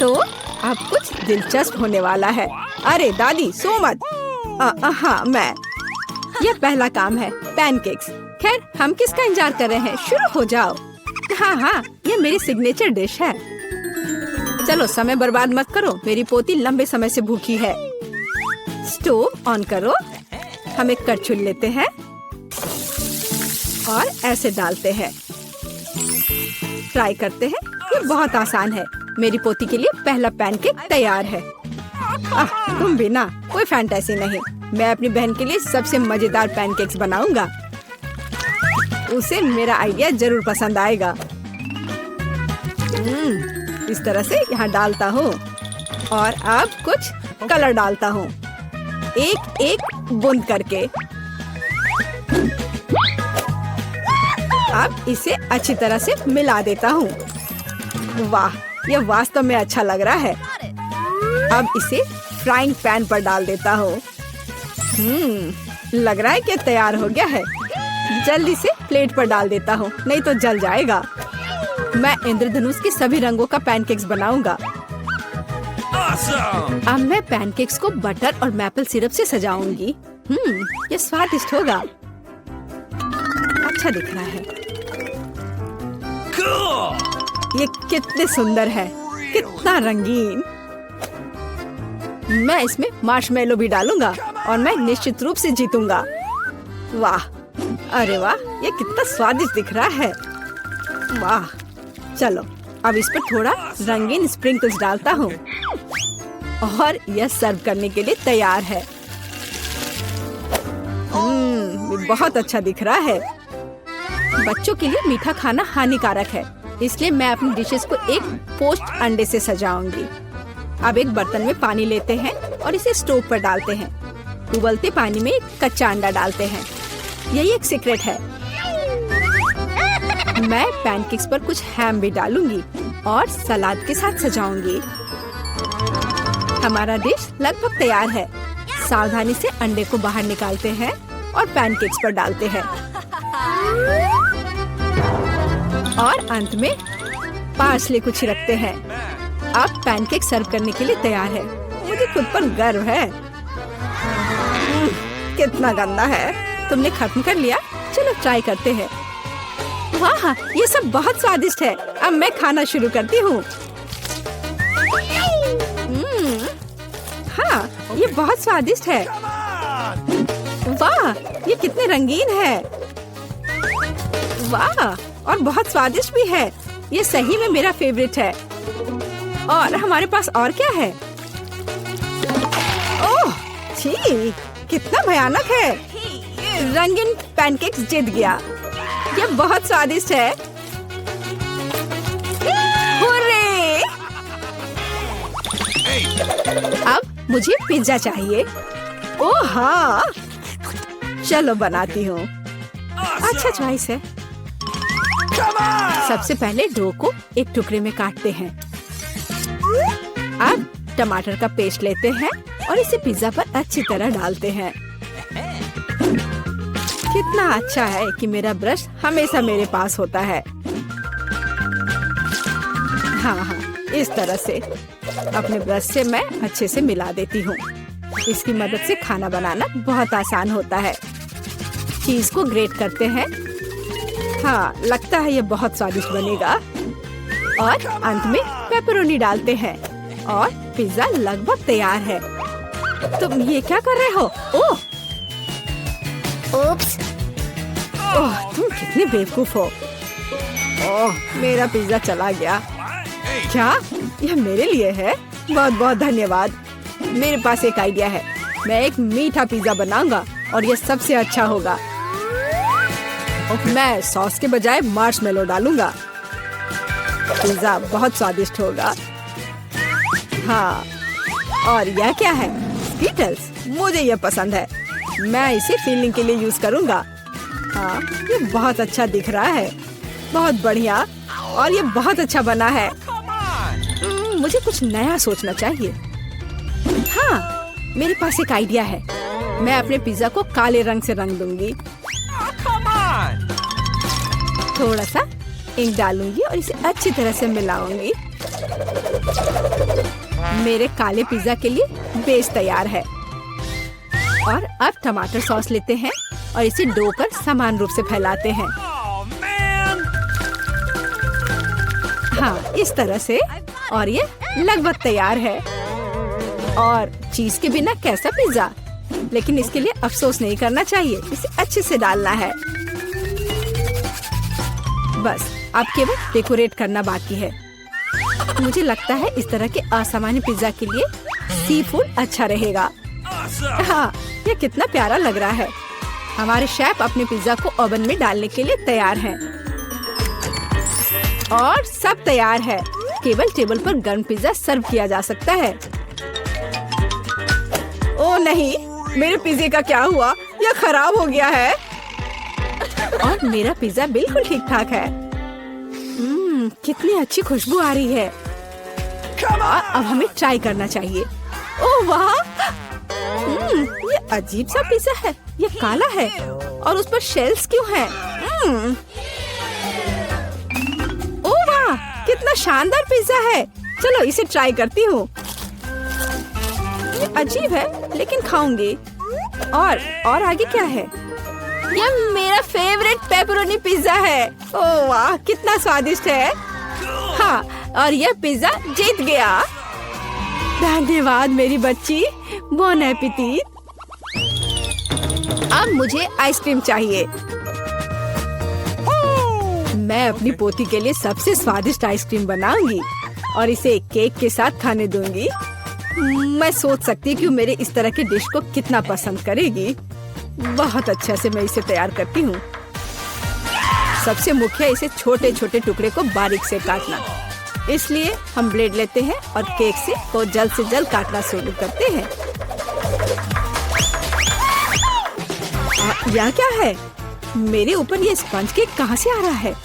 तो अब कुछ दिलचस्प होने वाला है। अरे दादी सो मत। हाँ मैं। यह पहला काम है, पैनकेक्स। खैर हम किसका इंतजार कर रहे हैं, शुरू हो जाओ। हाँ, ये मेरी सिग्नेचर डिश है। चलो समय बर्बाद मत करो, मेरी पोती लंबे समय से भूखी है। स्टोव ऑन करो। हम एक करछुल लेते हैं और ऐसे डालते हैं। फ्राई करते हैं। ये बहुत आसान है। मेरी पोती के लिए पहला पैनकेक तैयार है। तुम भी ना, कोई फैंटेसी नहीं। मैं अपनी बहन के लिए सबसे मजेदार पैनकेक्स बनाऊंगा। उसे मेरा आइडिया जरूर पसंद आएगा। इस तरह से यहाँ डालता हूँ और अब कुछ कलर डालता हूँ, एक एक बूंद करके। अब इसे अच्छी तरह से मिला देता हूँ। वाह, यह वास्तव में अच्छा लग रहा है। अब इसे फ्राइंग पैन पर डाल देता हूँ। लग रहा है कि तैयार हो गया है। जल्दी से प्लेट पर डाल देता हूँ, नहीं तो जल जाएगा। मैं इंद्रधनुष के सभी रंगों का पैनकेक्स बनाऊंगा। अब मैं पैनकेक्स को बटर और मैपल सिरप से सजाऊंगी। ये स्वादिष्ट होगा। अच्छा दिख रहा है। ये कितने सुंदर है, कितना रंगीन। मैं इसमें मार्शमेलो भी डालूंगा और मैं निश्चित रूप से जीतूंगा। वाह, अरे वाह, ये कितना स्वादिष्ट दिख रहा है। वाह, चलो अब इस पर थोड़ा रंगीन स्प्रिंकल्स डालता हूँ और यह सर्व करने के लिए तैयार है। बहुत अच्छा दिख रहा है। बच्चों के लिए मीठा खाना हानिकारक है, इसलिए मैं अपनी डिशेस को एक पोस्ट अंडे से सजाऊंगी। अब एक बर्तन में पानी लेते हैं और इसे स्टोव पर डालते हैं। उबलते पानी में एक कच्चा अंडा डालते हैं। यही एक सीक्रेट है। मैं पैनकेक्स पर कुछ हैम भी डालूंगी और सलाद के साथ सजाऊंगी। हमारा डिश लगभग तैयार है। सावधानी से अंडे को बाहर निकालते हैं और पैनकेक्स पर डालते हैं और अंत में पार्सले को छिड़कते हैं। अब पैनकेक सर्व करने के लिए तैयार है। मुझे खुद पर गर्व है। कितना गंदा है। तुमने खत्म कर लिया? चलो ट्राई करते हैं। वाह, ये सब बहुत स्वादिष्ट है। अब मैं खाना शुरू करती हूँ। हाँ, ये बहुत स्वादिष्ट है। वाह, ये कितने रंगीन है। वाह, और बहुत स्वादिष्ट भी है। ये सही में मेरा फेवरेट है। और हमारे पास और क्या है? ओह, छी, कितना भयानक है। रंगीन पैनकेक्स जीत गया। ये बहुत स्वादिष्ट है। हुर्रे! अब मुझे पिज्जा चाहिए। ओह हाँ, चलो बनाती हूँ। अच्छा चॉइस है। सबसे पहले डो को एक टुकड़े में काटते हैं। अब टमाटर का पेस्ट लेते हैं और इसे पिज्जा पर अच्छी तरह डालते हैं। कितना अच्छा है कि मेरा ब्रश हमेशा मेरे पास होता है। हाँ, इस तरह से अपने ब्रश से मैं अच्छे से मिला देती हूँ। इसकी मदद से खाना बनाना बहुत आसान होता है। चीज को ग्रेट करते हैं। हाँ, लगता है ये बहुत स्वादिष्ट बनेगा। और अंत में पेपरोनी डालते हैं और पिज्जा लगभग तैयार है। तुम ये क्या कर रहे हो? ओह, ओप्स! ओह, तुम कितने बेवकूफ हो। ओह, मेरा पिज्जा चला गया। क्या यह मेरे लिए है? बहुत बहुत धन्यवाद। मेरे पास एक आइडिया है। मैं एक मीठा पिज्जा बनाऊंगा और यह सबसे अच्छा होगा। मैं सॉस के बजाय मार्शमेलो डालूंगा। पिज्जा बहुत स्वादिष्ट होगा। हाँ, और यह क्या है? स्कीटल्स। मुझे यह पसंद है। मैं इसे फीलिंग के लिए यूज करूंगा। हाँ, ये बहुत अच्छा दिख रहा है। बहुत बढ़िया। और ये बहुत अच्छा बना है। मुझे कुछ नया सोचना चाहिए। हाँ, मेरे पास एक आइडिया है। मैं अपने पिज्जा को काले रंग से रंग दूंगी। थोड़ा सा इंक डालूंगी और इसे अच्छी तरह से मिलाऊंगी। मेरे काले पिज्जा के लिए बेस तैयार है। और अब टमाटर सॉस लेते हैं और इसे डो पर समान रूप से फैलाते हैं। हाँ, इस तरह से। और ये लगभग तैयार है। और चीज के बिना कैसा पिज्जा? लेकिन इसके लिए अफसोस नहीं करना चाहिए, इसे अच्छे से डालना है। बस अब केवल डेकोरेट करना बाकी है। मुझे लगता है इस तरह के असामान्य पिज्जा के लिए सी फूड अच्छा रहेगा। हाँ, ये कितना प्यारा लग रहा है। हमारे शेफ अपने पिज्जा को ओवन में डालने के लिए तैयार हैं। और सब तैयार है। केवल टेबल पर गर्म पिज्जा सर्व किया जा सकता है। ओ नहीं, मेरे पिज्जे का क्या हुआ? यह खराब हो गया है। और मेरा पिज्जा बिल्कुल ठीक ठाक है। कितनी अच्छी खुशबू आ रही है। अब हमें ट्राई करना चाहिए। ओह वाह, ये अजीब सा पिज्जा है। ये काला है और उस पर शेल्स क्यों हैं? ओह वाह, कितना शानदार पिज्जा है। चलो इसे ट्राई करती हूँ। ये अजीब है लेकिन खाऊंगी। और आगे क्या है? यह मेरा फेवरेट पेपरोनी पिज्जा है। ओह वाह, कितना स्वादिष्ट है। हाँ, और यह पिज्जा जीत गया। धन्यवाद मेरी बच्ची। बॉन एपेटिट। अब मुझे आइसक्रीम चाहिए। मैं अपनी पोती के लिए सबसे स्वादिष्ट आइसक्रीम बनाऊंगी और इसे केक के साथ खाने दूंगी। मैं सोच सकती हूँ कि मेरे इस तरह के डिश को कितना पसंद करेगी। बहुत अच्छा से मैं इसे तैयार करती हूँ। सबसे मुख्य इसे छोटे छोटे टुकड़े को बारीक से काटना। इसलिए हम ब्लेड लेते हैं और केक से को जल्द से जल्द काटना शुरू करते हैं। यह क्या है? मेरे ऊपर ये स्पंज केक कहाँ से आ रहा है?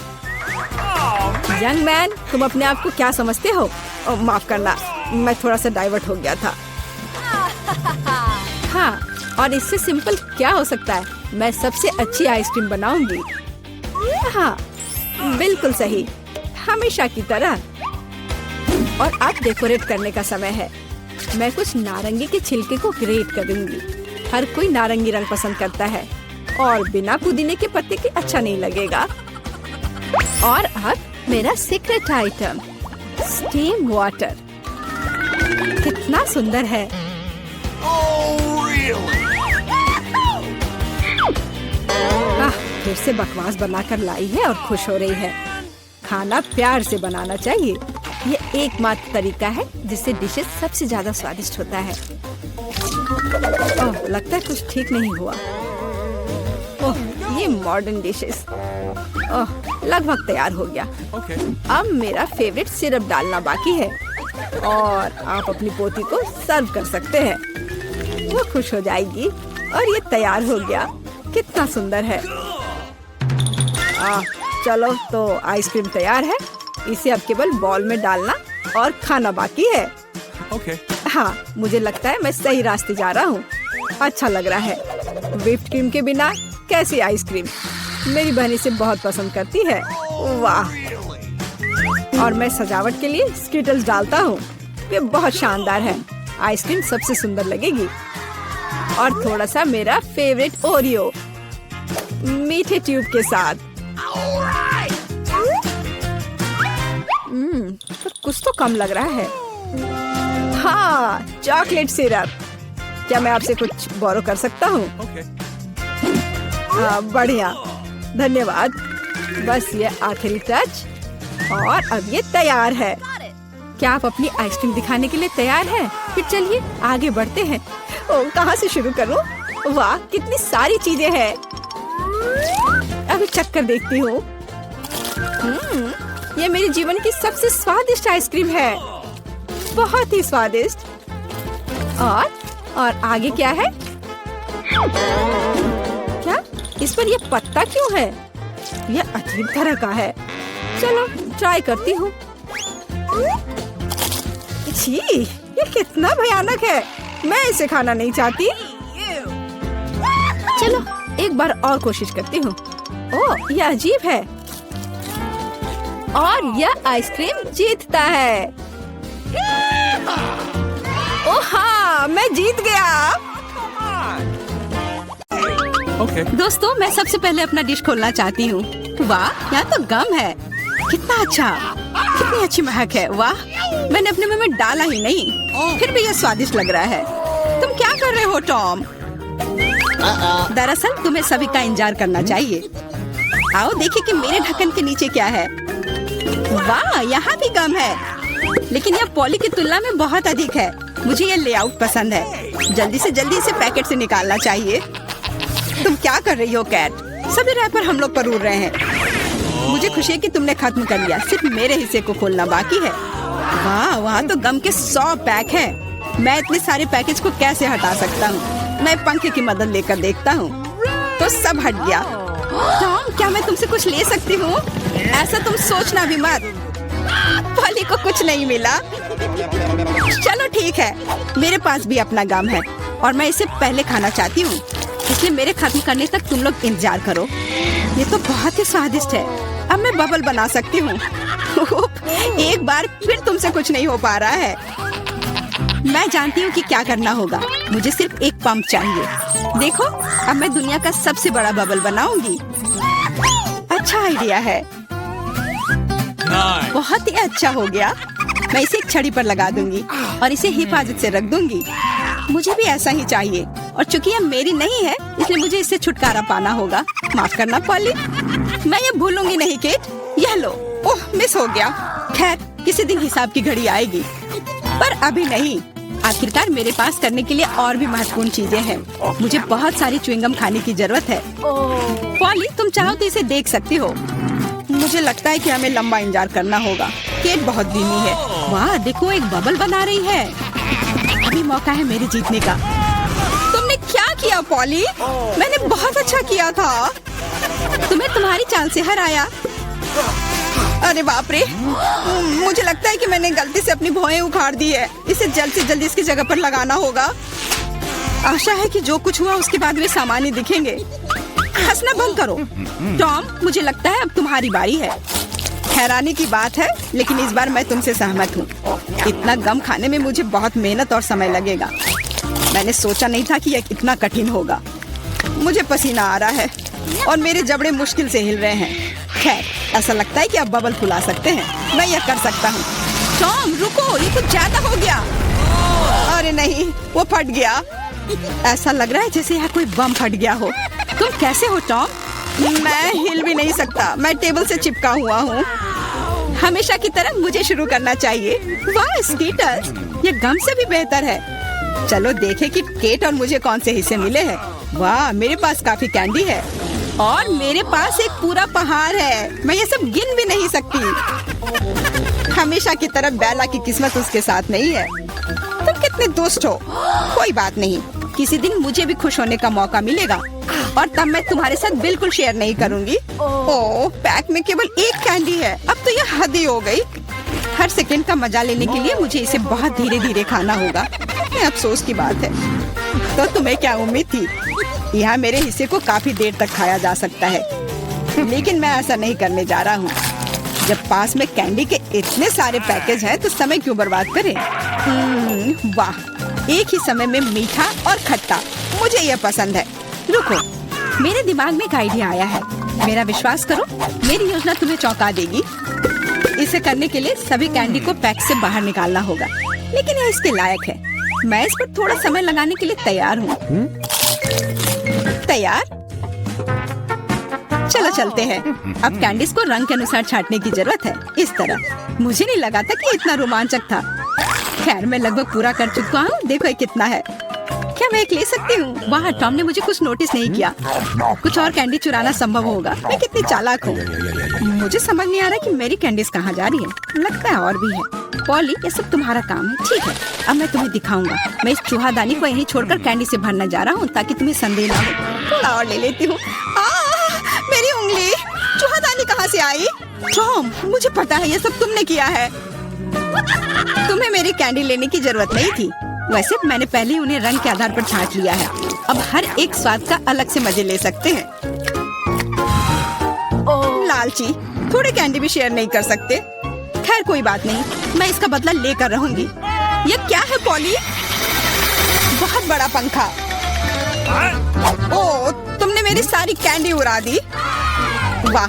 यंग मैन, तुम अपने आप को क्या समझते हो? माफ करना, मैं थोड़ा सा डाइवर्ट हो गया था। हाँ, और इससे सिंपल क्या हो सकता है? मैं सबसे अच्छी आइसक्रीम बनाऊंगी। हाँ, बिल्कुल सही, हमेशा की तरह। और अब डेकोरेट करने का समय है। मैं कुछ नारंगी के छिलके को ग्रेट करूंगी। हर कोई नारंगी रंग पसंद करता है और बिना पुदीने के पत्ते के अच्छा नहीं लगेगा। और अब मेरा सीक्रेट आइटम, स्टीम वाटर। कितना सुंदर है। फिर से बकवास बनाकर लाई है और खुश हो रही है। खाना प्यार से बनाना चाहिए। ये एकमात्र तरीका है जिससे डिशेस सबसे ज्यादा स्वादिष्ट होता है। ओह, लगता है कुछ ठीक नहीं हुआ। ओह, ये मॉडर्न डिशेस। ओह, लगभग तैयार हो गया। अब मेरा फेवरेट सिरप डालना बाकी है और आप अपनी पोती को सर्व कर सकते हैं। वो खुश हो जाएगी। और ये तैयार हो गया। कितना सुंदर है। चलो, तो आइसक्रीम तैयार है। इसे अब केवल बॉल में डालना और खाना बाकी है। हाँ, मुझे लगता है मैं सही रास्ते जा रहा हूँ। अच्छा लग रहा है। व्हिप्ड क्रीम के बिना कैसी आइसक्रीम? मेरी बहन इसे बहुत पसंद करती है। वाह। और मैं सजावट के लिए स्किटल्स डालता हूँ। ये बहुत शानदार है। आइसक्रीम सबसे सुंदर लगेगी। और थोड़ा सा मेरा फेवरेट ओरियो मीठे ट्यूब के साथ। पर कुछ तो कम लग रहा है। हाँ, चॉकलेट सिरप। क्या मैं आपसे कुछ बोरो कर सकता हूँ? हाँ, बढ़िया, धन्यवाद। बस ये आखिरी टच और अब ये तैयार है। क्या आप अपनी आइसक्रीम दिखाने के लिए तैयार हैं? फिर चलिए आगे बढ़ते हैं। कहाँ से शुरू करूँ? वाह, कितनी सारी चीजें हैं। अभी चक्कर देखती हूँ। ये मेरे जीवन की सबसे स्वादिष्ट आइसक्रीम है। बहुत ही स्वादिष्ट। और आगे क्या है? क्या इस पर ये पत्ता क्यों है? यह अजीब तरह का है। चलो ट्राई करती हूँ। छी, ये कितना भयानक है। मैं इसे खाना नहीं चाहती। चलो एक बार और कोशिश करती हूँ। ओह, यह अजीब है। और यह आइसक्रीम जीतता है। मैं जीत गया। दोस्तों, मैं सबसे पहले अपना डिश खोलना चाहती हूँ। वाह, यहाँ तो गम है। कितना अच्छा, कितनी अच्छी महक है। वाह, मैंने अपने मुंह में डाला ही नहीं, फिर भी यह स्वादिष्ट लग रहा है। तुम क्या कर रहे हो टॉम? दरअसल तुम्हें सभी का इंतजार करना चाहिए। आओ देखिए कि मेरे ढक्कन के नीचे क्या है। वाह, यहाँ भी गम है, लेकिन यह पॉली की तुलना में बहुत अधिक है। मुझे यह लेआउट पसंद है। जल्दी से जल्दी इसे पैकेट से निकालना चाहिए। तुम क्या कर रही हो कैट? सभी रैपर हम लोग पर उड़ रहे हैं। मुझे खुशी है कि तुमने खत्म कर लिया। सिर्फ मेरे हिस्से को खोलना बाकी है। वाह, वहाँ तो गम के 100 पैक हैं। मैं इतने सारे पैकेज को कैसे हटा सकता हूँ? मैं पंखे की मदद लेकर देखता हूँ। तो सब हट गया। टॉम, क्या मैं तुमसे कुछ ले सकती हूँ? ऐसा तुम सोचना भी मत। पॉली को कुछ नहीं मिला। चलो ठीक है, मेरे पास भी अपना गम है और मैं इसे पहले खाना चाहती हूँ, इसलिए मेरे खत्म करने तक तुम लोग इंतजार करो। ये तो बहुत ही स्वादिष्ट है। अब मैं बबल बना सकती हूँ। एक बार फिर तुमसे कुछ नहीं हो पा रहा है। मैं जानती हूँ कि क्या करना होगा। मुझे सिर्फ एक पंप चाहिए। देखो, अब मैं दुनिया का सबसे बड़ा बबल बनाऊंगी। अच्छा आइडिया है। बहुत ही अच्छा हो गया। मैं इसे एक छड़ी पर लगा दूंगी और इसे हिफाजत से रख दूंगी। मुझे भी ऐसा ही चाहिए, और चूंकि यह मेरी नहीं है इसलिए मुझे इससे छुटकारा पाना होगा। माफ करना पॉली, मैं ये भूलूंगी नहीं केट। यह लो। ओह, मिस हो गया। खैर, किसी दिन हिसाब की घड़ी आएगी, पर अभी नहीं। आखिरकार मेरे पास करने के लिए और भी महत्वपूर्ण चीजें हैं। मुझे बहुत सारी च्युइंगम खाने की जरूरत है। पॉली, तुम चाहो तो इसे देख सकती हो। मुझे लगता है कि हमें लंबा इंतजार करना होगा। केट बहुत धीमी है। वाह, देखो एक बबल बना रही है। अभी मौका है मेरे जीतने का। तुमने क्या किया पॉली? मैंने बहुत अच्छा किया था। तुम्हें तुम्हारी चाल से हराया। अरे बाप रे, मुझे लगता है कि मैंने गलती से अपनी भौहें उखाड़ दी है। इसे जल्द से जल्द इसकी जगह पर लगाना होगा। आशा है कि जो कुछ हुआ उसके बाद वे सामान्य दिखेंगे। हंसना बंद करो। टॉम, मुझे लगता है अब तुम्हारी बारी है। हैरानी की बात है, लेकिन इस बार मैं तुमसे सहमत हूँ। इतना गम खाने में मुझे बहुत मेहनत और समय लगेगा। मैंने सोचा नहीं था कि यह इतना कठिन होगा। मुझे पसीना आ रहा है और मेरे जबड़े मुश्किल से हिल रहे हैं। खैर, ऐसा लगता है कि अब बबल फुला सकते हैं। मैं यह कर सकता हूँ। टॉम रुको, ये कुछ ज्यादा हो गया। अरे नहीं, वो फट गया। ऐसा लग रहा है जैसे यहाँ कोई बम फट गया हो। तुम कैसे हो टॉम? मैं हिल भी नहीं सकता। मैं टेबल से चिपका हुआ हूँ। हमेशा की तरह मुझे शुरू करना चाहिए। वाह स्कीटर्स, ये गम से भी बेहतर है। चलो देखें कि केट और मुझे कौन से हिस्से मिले हैं। वाह, मेरे पास काफी कैंडी है और मेरे पास एक पूरा पहाड़ है। मैं ये सब गिन भी नहीं सकती। हमेशा की तरह बेला की किस्मत उसके साथ नहीं है। तुम कितने दुष्ट हो। कोई बात नहीं, किसी दिन मुझे भी खुश होने का मौका मिलेगा और तब मैं तुम्हारे साथ बिल्कुल शेयर नहीं करूंगी। ओह, पैक में केवल एक कैंडी है। अब तो यह हद ही हो गई। हर सेकंड का मजा लेने के लिए मुझे इसे बहुत धीरे धीरे खाना होगा। ये अफसोस की बात है। तो तुम्हें क्या उम्मीद थी? यहाँ मेरे हिस्से को काफी देर तक खाया जा सकता है, लेकिन मैं ऐसा नहीं करने जा रहा हूँ। जब पास में कैंडी के इतने सारे पैकेज हैं, तो समय क्यों बर्बाद करें? वाह, एक ही समय में मीठा और खट्टा, मुझे यह पसंद है। रुको, मेरे दिमाग में एक आइडिया आया है। मेरा विश्वास करो, मेरी योजना तुम्हें चौंका देगी। इसे करने के लिए सभी कैंडी को पैक से बाहर निकालना होगा, लेकिन यह इसके लायक है। मैं इस पर थोड़ा समय लगाने के लिए तैयार हूँ। तैयार? चलो चलते हैं। अब कैंडीज को रंग के अनुसार छांटने की जरूरत है। इस तरह। मुझे नहीं लगा था कि इतना रोमांचक था। खैर, मैं लगभग पूरा कर चुका हूँ। देखो ये कितना है। क्या मैं एक ले सकती हूँ? वाह, टॉम ने मुझे कुछ नोटिस नहीं किया। कुछ और कैंडी चुराना संभव होगा। मैं कितनी चालाक हूँ। मुझे समझ नहीं आ रहा कि मेरी कैंडीज कहाँ जा रही है। लगता है और भी है। पॉली, ये सब तुम्हारा काम है। ठीक है, अब मैं तुम्हें दिखाऊंगा। मैं इस चूहादानी को यहीं छोड़कर कैंडी से भरने जा रहा हूँ, ताकि तुम्हें संदेह ना हो। थोड़ा और ले लेती हूँ। मेरी उंगली! चूहादानी कहाँ से आई? टॉम, मुझे पता है ये सब तुमने किया है। तुम्हें मेरी कैंडी लेने की जरूरत नहीं थी। वैसे मैंने पहले ही उन्हें रंग के आधार पर छांट लिया है। अब हर एक स्वाद का अलग से मजे ले सकते हैं। लालची, थोड़े कैंडी भी शेयर नहीं कर सकते। खैर कोई बात नहीं, मैं इसका बदला लेकर रहूंगी। ये क्या है पॉली? बहुत बड़ा पंखा। ओ, तुमने मेरी सारी कैंडी उड़ा दी। वाह,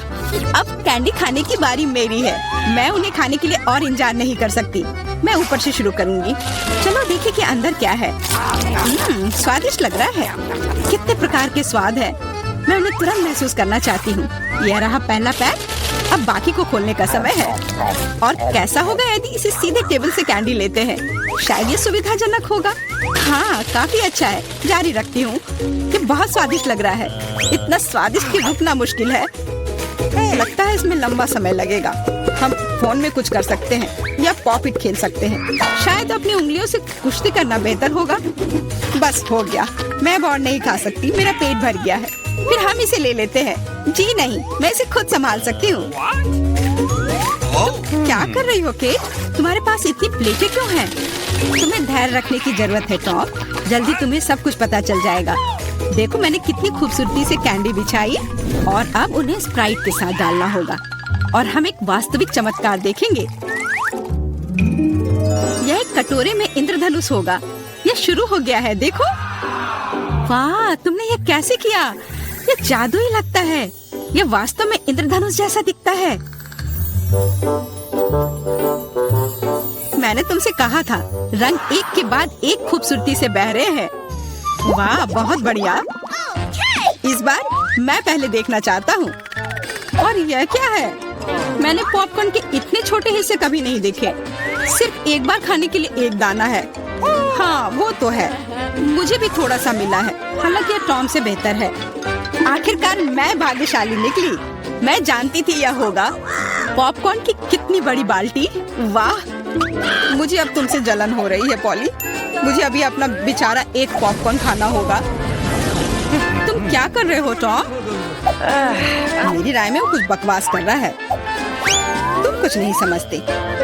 अब कैंडी खाने की बारी मेरी है। मैं उन्हें खाने के लिए और इंतजार नहीं कर सकती। मैं ऊपर से शुरू करूंगी। चलो देखें कि अंदर क्या है। स्वादिष्ट लग रहा है। कितने प्रकार के स्वाद है। मैं उन्हें तुरंत महसूस करना चाहती हूँ। यह रहा पहला पैक। अब बाकी को खोलने का समय है। और कैसा होगा यदि इसे सीधे टेबल से कैंडी लेते हैं? शायद ये सुविधाजनक होगा। हाँ, काफी अच्छा है। जारी रखती हूँ। ये बहुत स्वादिष्ट लग रहा है। इतना स्वादिष्ट कि रुकना मुश्किल है। लगता है इसमें लंबा समय लगेगा। हम फोन में कुछ कर सकते हैं या पॉपिट खेल सकते हैं। शायद अपनी उंगलियों से कुश्ती करना बेहतर होगा। बस हो गया। मैं अब और नहीं खा सकती। मेरा पेट भर गया है। फिर हम इसे ले लेते हैं। जी नहीं, मैं इसे खुद संभाल सकती हूँ। क्या कर रही हो केट? तुम्हारे पास इतनी प्लेटें क्यों हैं? तुम्हें धैर्य रखने की जरूरत है टॉम। जल्दी तुम्हें सब कुछ पता चल जाएगा। देखो मैंने कितनी खूबसूरती से कैंडी बिछाई। और अब उन्हें स्प्राइट के साथ डालना होगा और हम एक वास्तविक चमत्कार देखेंगे। यह एक कटोरे में इंद्रधनुष होगा। यह शुरू हो गया है। देखो, वाह, तुमने ये कैसे किया? ये जादू ही लगता है। ये वास्तव में इंद्रधनुष जैसा दिखता है। मैंने तुमसे कहा था, रंग एक के बाद एक खूबसूरती से बह रहे हैं। वाह, बहुत बढ़िया। इस बार मैं पहले देखना चाहता हूँ। और यह क्या है? मैंने पॉपकॉर्न के इतने छोटे हिस्से कभी नहीं देखे। सिर्फ एक बार खाने के लिए एक दाना है। हाँ, वो तो है। मुझे भी थोड़ा सा मिला है। हालांकि यह टॉम से बेहतर है। आखिरकार मैं भाग्यशाली निकली। मैं जानती थी यह होगा। पॉपकॉर्न की कितनी बड़ी बाल्टी। वाह, मुझे अब तुमसे जलन हो रही है पॉली। मुझे अभी अपना बेचारा एक पॉपकॉर्न खाना होगा। तुम क्या कर रहे हो टॉम? मेरी राय में वो कुछ बकवास कर रहा है। तुम कुछ नहीं समझते।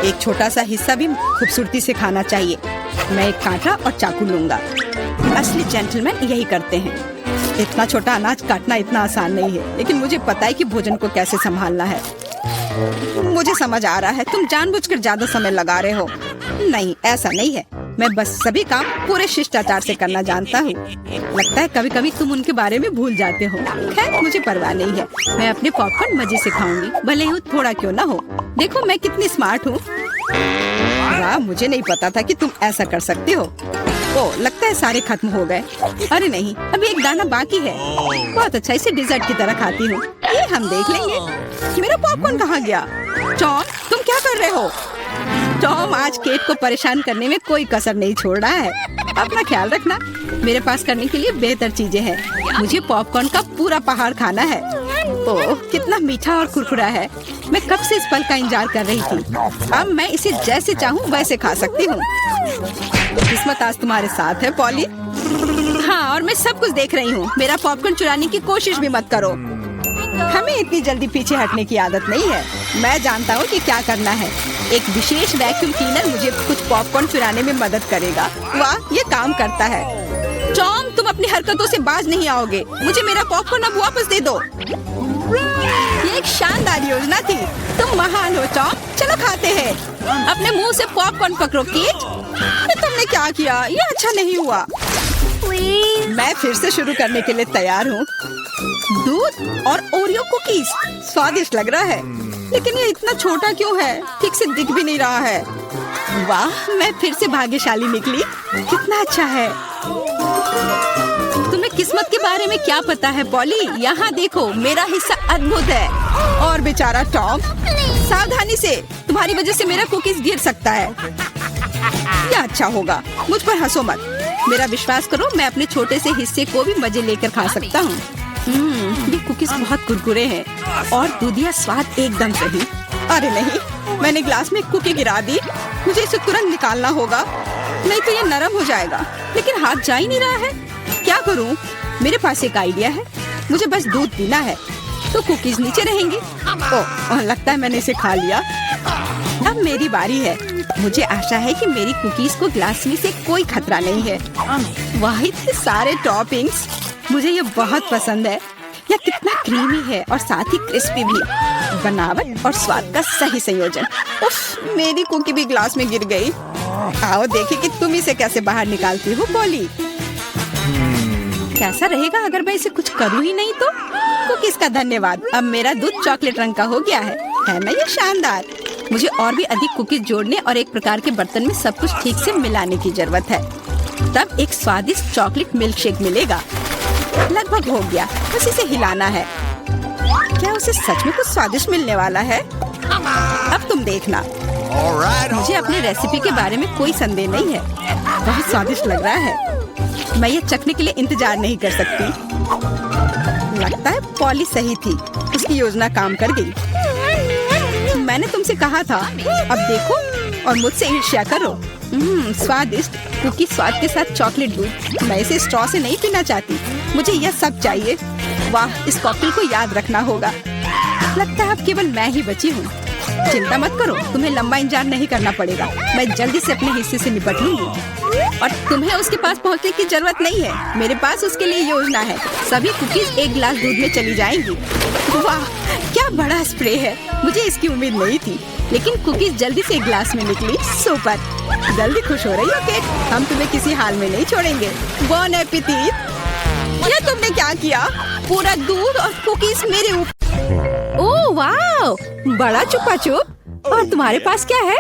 एक छोटा सा हिस्सा भी खूबसूरती से खाना चाहिए। मैं एक कांटा और चाकू लूंगा। असली जेंटलमैन यही करते हैं। इतना छोटा अनाज काटना इतना आसान नहीं है, लेकिन मुझे पता है कि भोजन को कैसे संभालना है। मुझे समझ आ रहा है, तुम जानबूझकर ज्यादा समय लगा रहे हो। नहीं, ऐसा नहीं है। मैं बस सभी काम पूरे शिष्टाचार से करना जानता हूँ। लगता है कभी कभी तुम उनके बारे में भूल जाते हो। खैर, मुझे परवाह नहीं है। मैं अपने पॉपकॉर्न मजे से खाऊंगी, भले ही थोड़ा क्यों ना हो। देखो मैं कितनी स्मार्ट हूँ। वाह, मुझे नहीं पता था कि तुम ऐसा कर सकते हो। ओ, लगता है सारे खत्म हो गए। अरे नहीं, अभी एक दाना बाकी है। बहुत अच्छा, इसे डिजर्ट की तरह खाती हूँ। ये हम देख लेंगे। मेरा पॉपकॉर्न कहाँ गया? टॉम, तुम क्या कर रहे हो? टॉम आज केट को परेशान करने में कोई कसर नहीं छोड़ रहा है। अपना ख्याल रखना। मेरे पास करने के लिए बेहतर चीजें हैं। मुझे पॉपकॉर्न का पूरा पहाड़ खाना है। ओह, कितना मीठा और कुरकुरा है। मैं कब से इस पल का इंतजार कर रही थी। अब मैं इसे जैसे चाहूँ वैसे खा सकती हूँ। किस्मत आज तुम्हारे साथ है पॉली। हाँ, और मैं सब कुछ देख रही हूँ। मेरा पॉपकॉर्न चुराने की कोशिश भी मत करो। हमें इतनी जल्दी पीछे हटने की आदत नहीं है। मैं जानता हूँ कि क्या करना है। एक विशेष वैक्यूम क्लीनर मुझे कुछ पॉपकॉर्न चुराने में मदद करेगा। वाह, ये काम करता है। टॉम, तुम अपनी हरकतों से बाज नहीं आओगे। मुझे मेरा पॉपकॉर्न अब वापस दे दो। ये एक शानदार योजना थी। तुम महान हो टॉम। चलो खाते हैं। अपने मुंह से पॉपकॉर्न पकड़ो केट। तुमने क्या किया? ये अच्छा नहीं हुआ। मैं फिर से शुरू करने के लिए तैयार हूँ। दूध और ओरियो कुकीज स्वादिष्ट लग रहा है, लेकिन ये इतना छोटा क्यों है? ठीक से दिख भी नहीं रहा है। वाह, मैं फिर से भाग्यशाली निकली। कितना अच्छा है। तुम्हें किस्मत के बारे में क्या पता है पॉली? यहाँ देखो, मेरा हिस्सा अद्भुत है। और बेचारा टॉम, सावधानी से। तुम्हारी वजह से मेरा कुकीज गिर सकता है। यह अच्छा होगा। मुझ पर हंसो मत। मेरा विश्वास करो, मैं अपने छोटे से हिस्से को भी मजे लेकर खा सकता हूँ। ये कुकीज बहुत कुरकुरे हैं और दूधिया स्वाद एकदम सही। अरे नहीं, मैंने ग्लास में कुकी गिरा दी। मुझे इसे तुरंत निकालना होगा, नहीं तो ये नरम हो जाएगा। लेकिन हाथ जा ही नहीं रहा है। क्या करूँ? मेरे पास एक आइडिया है। मुझे बस दूध पीना है, तो कुकीज नीचे रहेंगी। ओह, लगता है मैंने इसे खा लिया। अब मेरी बारी है। मुझे आशा है कि मेरी कुकीज को ग्लास में से कोई खतरा नहीं है। वाह, इतने सारे टॉपिंग्स। मुझे ये बहुत पसंद है। यह कितना क्रीमी है और साथ ही क्रिस्पी भी। बनावट और स्वाद का सही संयोजन। उफ, मेरी कुकी भी ग्लास में गिर गई। आओ देखें कि तुम इसे कैसे बाहर निकालती हो पॉली। कैसा रहेगा अगर मैं इसे कुछ करूँ ही नहीं तो? कुकीज का धन्यवाद, अब मेरा दूध चॉकलेट रंग का हो गया है ना ये शानदार? मुझे और भी अधिक कुकीज जोड़ने और एक प्रकार के बर्तन में सब कुछ ठीक से मिलाने की जरूरत है, तब एक स्वादिष्ट चॉकलेट मिल्क शेक मिलेगा। लगभग हो गया, बस इसे हिलाना है। क्या उसे सच में कुछ स्वादिष्ट मिलने वाला है? अब तुम देखना। मुझे अपनी रेसिपी के बारे में कोई संदेह नहीं है, बहुत स्वादिष्ट लग रहा है। मैं ये चखने के लिए इंतजार नहीं कर सकती। लगता है पॉली सही थी, उसकी योजना काम कर गई। मैंने तुमसे कहा था, अब देखो और मुझसे ईर्ष्या करो। स्वादिष्ट कुकी स्वाद के साथ चॉकलेट दूध। मैं इसे स्ट्रॉ से नहीं पीना चाहती, मुझे यह सब चाहिए। वाह, इस कॉकटेल को याद रखना होगा। लगता है अब केवल मैं ही बची हूँ। चिंता मत करो, तुम्हें लंबा इंतजार नहीं करना पड़ेगा। मैं जल्दी से अपने हिस्से से निपट लूंगी और तुम्हें उसके पास पहुँचने की जरूरत नहीं है। मेरे पास उसके लिए योजना है। सभी कुकीज एक गिलास दूध में चली जाएंगी। वाह, क्या बड़ा स्प्रे है, मुझे इसकी उम्मीद नहीं थी, लेकिन कुकीज जल्दी से एक गिलास में निकली। सुपर, जल्दी खुश हो रही हो केक? हम तुम्हें किसी हाल में नहीं छोड़ेंगे। बॉन एपेटिट। ये तुमने क्या किया? पूरा दूध और कुकीज मेरे ऊपर। ओह वाह, बड़ा चुपा चुप। और तुम्हारे पास क्या है?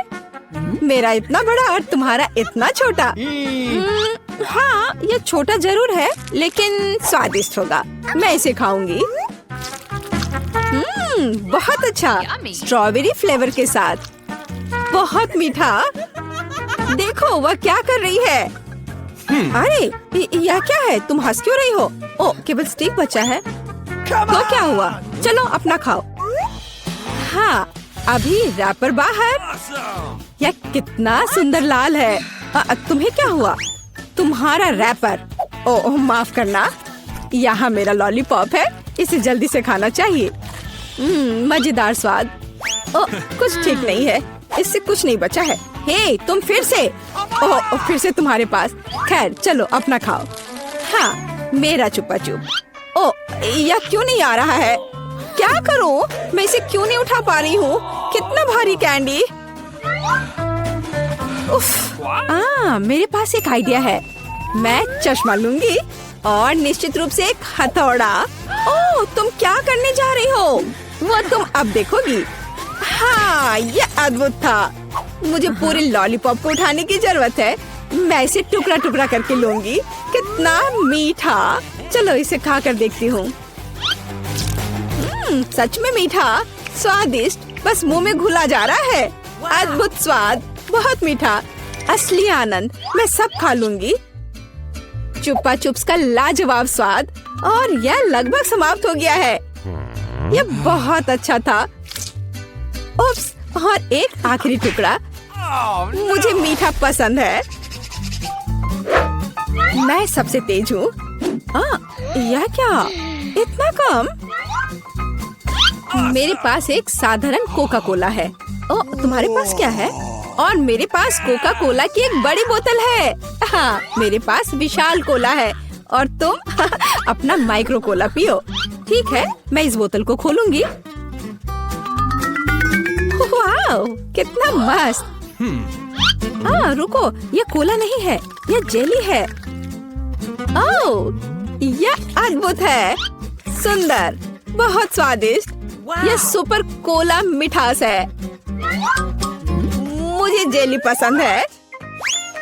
मेरा इतना बड़ा और तुम्हारा इतना छोटा। हाँ, ये छोटा जरूर है, लेकिन स्वादिष्ट होगा। मैं इसे खाऊंगी। बहुत अच्छा, स्ट्रॉबेरी फ्लेवर के साथ। बहुत मीठा। देखो वह क्या कर रही है। अरे यह क्या है? तुम हंस क्यों रही हो? ओ, केवल स्टिक बचा है तो क्या हुआ? चलो अपना खाओ। हाँ, अभी रैपर बाहर। यह कितना सुंदर लाल है। तुम्हें क्या हुआ? तुम्हारा रैपर। ओह माफ करना, यहाँ मेरा लॉलीपॉप है, इसे जल्दी से खाना चाहिए। मजेदार स्वाद। ओ, कुछ ठीक नहीं है, इससे कुछ नहीं बचा है। हे तुम फिर से। ओह, फिर से तुम्हारे पास। खैर चलो अपना खाओ। हाँ, मेरा चुपा चुप। ओ, यह क्यों नहीं आ रहा है? क्या करूं? मैं इसे क्यों नहीं उठा पा रही हूँ? कितना भारी कैंडी। उफ, मेरे पास एक आइडिया है। मैं चश्मा लूंगी और निश्चित रूप से एक हथौड़ा। ओह, तुम क्या करने जा रही हो? वो तुम अब देखोगी। हाँ, ये अद्भुत था। मुझे पूरे लॉलीपॉप को उठाने की जरूरत है। मैं इसे टुकड़ा टुकड़ा करके लूंगी। कितना मीठा। चलो इसे खा कर देखती हूँ। सच में मीठा, स्वादिष्ट, बस मुंह में घुला जा रहा है। अद्भुत स्वाद, बहुत मीठा, असली आनंद। मैं सब खा लूंगी। चुप्पा चुप्स का लाजवाब स्वाद। और यह लगभग समाप्त हो गया है। यह बहुत अच्छा था। उप्स, और एक आखिरी टुकड़ा। मुझे मीठा पसंद है। मैं सबसे तेज हूँ। यह क्या? इतना कम? मेरे पास एक साधारण कोका कोला है। ओ, तुम्हारे पास क्या है? और मेरे पास कोका कोला की एक बड़ी बोतल है। हाँ, मेरे पास विशाल कोला है और तुम अपना माइक्रो कोला पियो। ठीक है, मैं इस बोतल को खोलूंगी। वाह, कितना मस्त। रुको, ये कोला नहीं है, ये जेली है। ओह, यह अद्भुत है, सुंदर, बहुत स्वादिष्ट। यह सुपर कोला मिठास है। मुझे जेली पसंद है।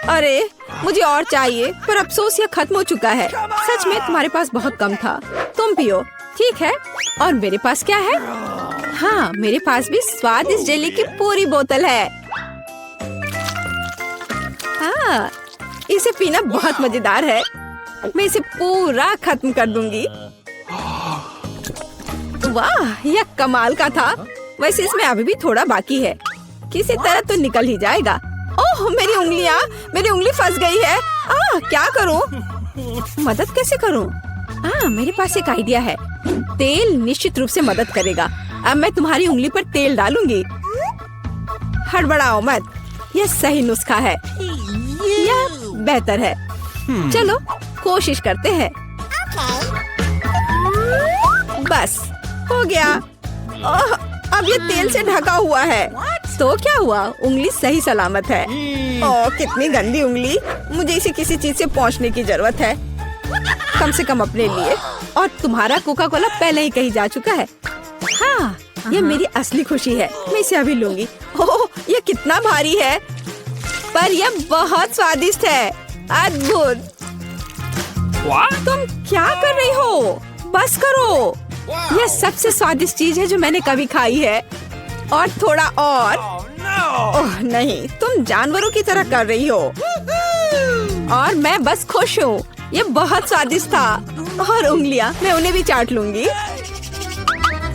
अरे मुझे और चाहिए, पर अफसोस यह खत्म हो चुका है। सच में तुम्हारे पास बहुत कम था। तुम पियो। ठीक है, और मेरे पास क्या है? हाँ, मेरे पास भी स्वादिष्ट जेली की पूरी बोतल है। हाँ, इसे पीना बहुत मजेदार है। मैं इसे पूरा खत्म कर दूंगी। वाह, यह कमाल का था। वैसे इसमें अभी भी थोड़ा बाकी है, किसी तरह तो निकल ही जाएगा। ओह, मेरी उंगली फंस गई है। क्या करूं? मदद कैसे करूं? मेरे पास एक आइडिया है। तेल निश्चित रूप से मदद करेगा। अब मैं तुम्हारी उंगली पर तेल डालूंगी। हड़बड़ाओ मत, यह सही नुस्खा है। यह बेहतर है। चलो कोशिश करते हैं। बस हो गया। अब ये तेल से ढका हुआ है। तो क्या हुआ? उंगली सही सलामत है। ओह, कितनी गंदी उंगली। मुझे इसे किसी चीज से पोंछने की जरूरत है। कम से कम अपने लिए। और तुम्हारा कोका कोला पहले ही कहीं जा चुका है। हाँ, ये मेरी असली खुशी है। मैं इसे अभी लूंगी। ओह, ये कितना भारी है, पर यह बहुत स्वादिष्ट है। अद्भुत। तुम क्या कर रही हो? बस करो। यह सबसे स्वादिष्ट चीज है जो मैंने कभी खाई है। और थोड़ा और। ओह नहीं, तुम जानवरों की तरह कर रही हो। और मैं बस खुश हूँ। ये बहुत स्वादिष्ट था। और उंगलियां, मैं उन्हें भी चाट लूंगी।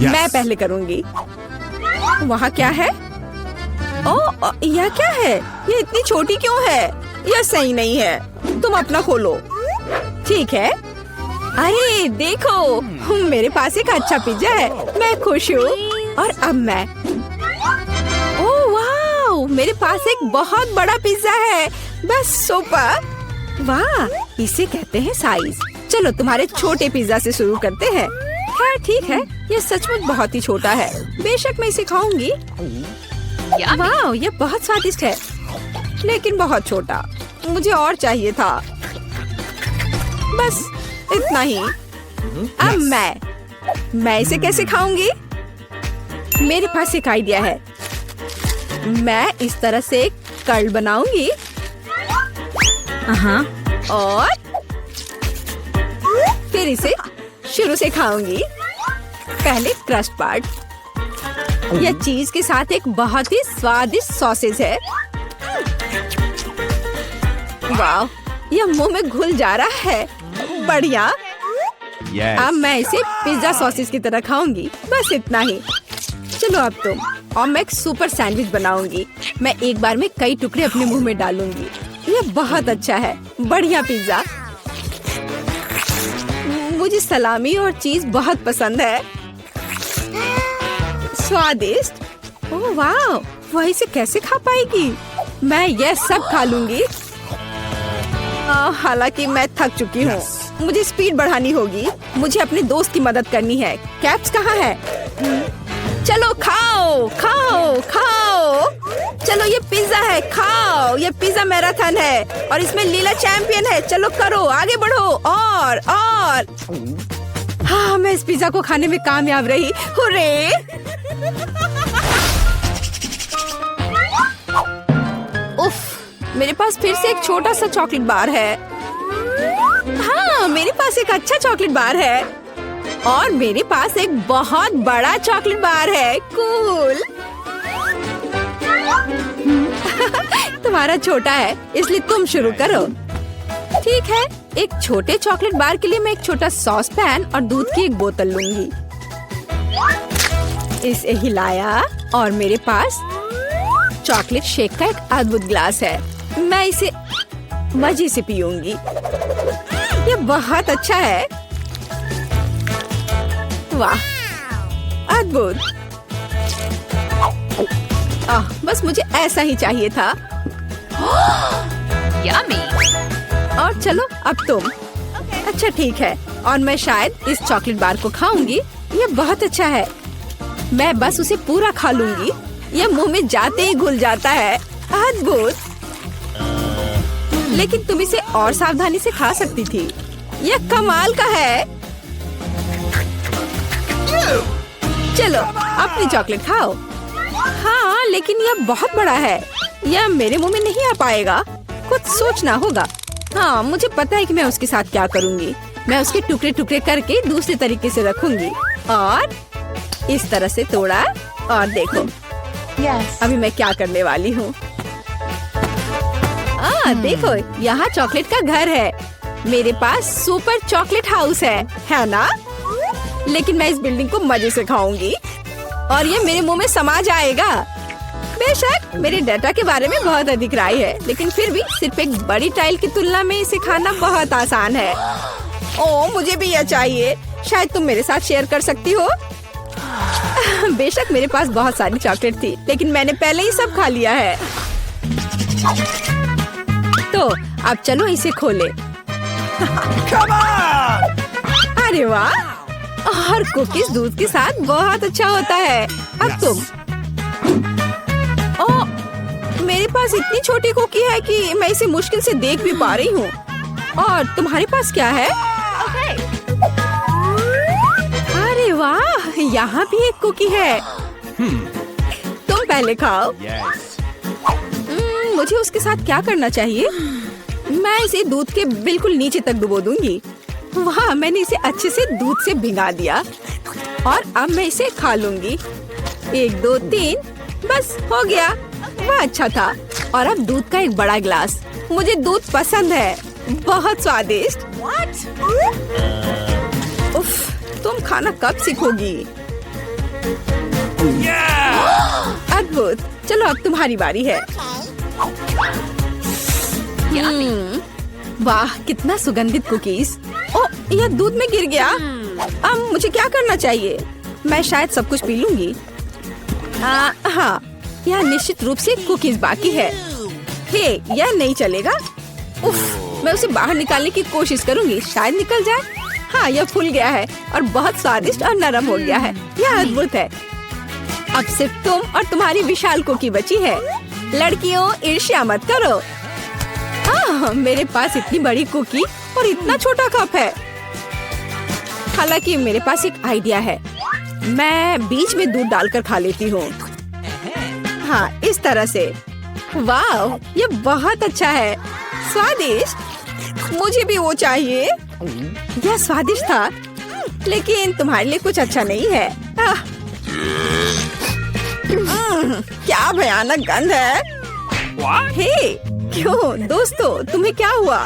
मैं पहले करूंगी। वहाँ क्या है? ओह, यह क्या है? ये इतनी छोटी क्यों है? यह सही नहीं है। तुम अपना खोलो। ठीक है। अरे देखो, मेरे पास एक अच्छा पिज्जा है। मैं खुश हूँ। और अब मैं, ओह वाह, मेरे पास एक बहुत बड़ा पिज्जा है। बस सुपर। वाह, इसे कहते हैं साइज। चलो तुम्हारे छोटे पिज्जा से शुरू करते हैं। हाँ ठीक है, ये सचमुच बहुत ही छोटा है। बेशक मैं इसे खाऊंगी। वाह, ये बहुत स्वादिष्ट है, लेकिन बहुत छोटा। मुझे और चाहिए था। बस इतना ही। अब मैं इसे कैसे खाऊंगी? मेरे पास एक आइडिया है। मैं इस तरह से एक कर्ल बनाऊंगी। और फिर इसे शुरू से खाऊंगी। पहले क्रस्ट पार्ट। यह चीज के साथ एक बहुत ही स्वादिष्ट सॉसेज है। वाह, यह मुंह में घुल जा रहा है। बढ़िया। अब मैं इसे पिज्जा सॉसेज की तरह खाऊंगी। बस इतना ही। चलो अब तुम। और मैं एक सुपर सैंडविच बनाऊंगी। मैं एक बार में कई टुकड़े अपने मुंह में डालूंगी। यह बहुत अच्छा है। बढ़िया पिज्जा। मुझे सलामी और चीज बहुत पसंद है। स्वादिष्ट। ओह वाह, वह इसे कैसे खा पाएगी? मैं यह सब खा लूंगी। हालांकि मैं थक चुकी हूँ। मुझे स्पीड बढ़ानी होगी। मुझे अपने दोस्त की मदद करनी है। कैप्स कहाँ है? चलो खाओ खाओ खाओ। चलो ये पिज्जा है, खाओ। ये पिज्जा मैराथन है और इसमें लीला चैंपियन है। चलो करो, आगे बढ़ो। और हाँ, मैं इस पिज्जा को खाने में कामयाब रही। हुर्रे! उफ, मेरे पास फिर से एक छोटा सा चॉकलेट बार है। हाँ, मेरे पास एक अच्छा चॉकलेट बार है। और मेरे पास एक बहुत बड़ा चॉकलेट बार है। कूल। तुम्हारा छोटा है, इसलिए तुम शुरू करो। ठीक है, एक छोटे चॉकलेट बार के लिए मैं एक छोटा सॉस पैन और दूध की एक बोतल लूंगी। इसे हिलाया और मेरे पास चॉकलेट शेक का एक अद्भुत ग्लास है। मैं इसे मजे से पीऊंगी। ये बहुत अच्छा है। वाह, अद्भुत। बस मुझे ऐसा ही चाहिए था। यम्मी। और चलो अब तुम। अच्छा ठीक है, और मैं शायद इस चॉकलेट बार को खाऊंगी। ये बहुत अच्छा है। मैं बस उसे पूरा खा लूंगी। ये मुंह में जाते ही घुल जाता है। अद्भुत। लेकिन तुम इसे और सावधानी से खा सकती थी। यह कमाल का है। चलो अपनी चॉकलेट खाओ। हाँ, लेकिन यह बहुत बड़ा है। यह मेरे मुंह में नहीं आ पाएगा। कुछ सोचना होगा। हाँ, मुझे पता है कि मैं उसके साथ क्या करूँगी। मैं उसके टुकड़े टुकड़े करके दूसरे तरीके से रखूंगी और इस तरह से तोड़ा। और देखो अभी मैं क्या करने वाली हूँ। देखो, यहाँ चॉकलेट का घर है। मेरे पास सुपर चॉकलेट हाउस है ना? लेकिन मैं इस बिल्डिंग को मजे से खाऊंगी और ये मेरे मुंह में समा जाएगा। बेशक मेरे डाटा के बारे में बहुत अधिक राय है, लेकिन फिर भी सिर्फ एक बड़ी टाइल की तुलना में इसे खाना बहुत आसान है। ओह, मुझे भी यह चाहिए। शायद तुम मेरे साथ शेयर कर सकती हो। बेशक मेरे पास बहुत सारी चॉकलेट थी, लेकिन मैंने पहले ही सब खा लिया है। तो अब चलो इसे खोले। अरे वाह, और कुकीज दूध के साथ बहुत अच्छा होता है। अब तुम। ओह, मेरे पास इतनी छोटी कुकी है कि मैं इसे मुश्किल से देख भी पा रही हूँ। और तुम्हारे पास क्या है? अरे वाह, यहाँ भी एक कुकी है। तुम पहले खाओ। मुझे उसके साथ क्या करना चाहिए? मैं इसे दूध के बिल्कुल नीचे तक डुबो दूंगी। वाह, मैंने इसे अच्छे से दूध से भिगा दिया और अब मैं इसे खा लूंगी। 1 2 3, बस हो गया। वह अच्छा था। और अब दूध का एक बड़ा गिलास। मुझे दूध पसंद है, बहुत स्वादिष्ट। उफ, तुम खाना कब सीखोगी? अद्भुत। चलो अब तुम्हारी बारी है। वाह, कितना सुगंधित कुकीज। ओ, यह दूध में गिर गया। अब मुझे क्या करना चाहिए? मैं शायद सब कुछ पी लूंगी। हाँ, यह निश्चित रूप से कुकीज बाकी है। हे, यह नहीं चलेगा। उफ, मैं उसे बाहर निकालने की कोशिश करूंगी, शायद निकल जाए। हाँ, यह फूल गया है और बहुत स्वादिष्ट और नरम हो गया है। यह अद्भुत है। अब सिर्फ तुम और तुम्हारी विशाल कुकी बची है। लड़कियों, ईर्ष्या मत करो। मेरे पास इतनी बड़ी कुकी और इतना छोटा कप है। हालांकि मेरे पास एक आइडिया है। मैं बीच में दूध डालकर खा लेती हूँ। हाँ, इस तरह से। वाह, ये बहुत अच्छा है। स्वादिष्ट। मुझे भी वो चाहिए। यह स्वादिष्ट था, लेकिन तुम्हारे लिए कुछ अच्छा नहीं है। क्या भयानक गंध है। हे, क्यों दोस्तों, तुम्हें क्या हुआ?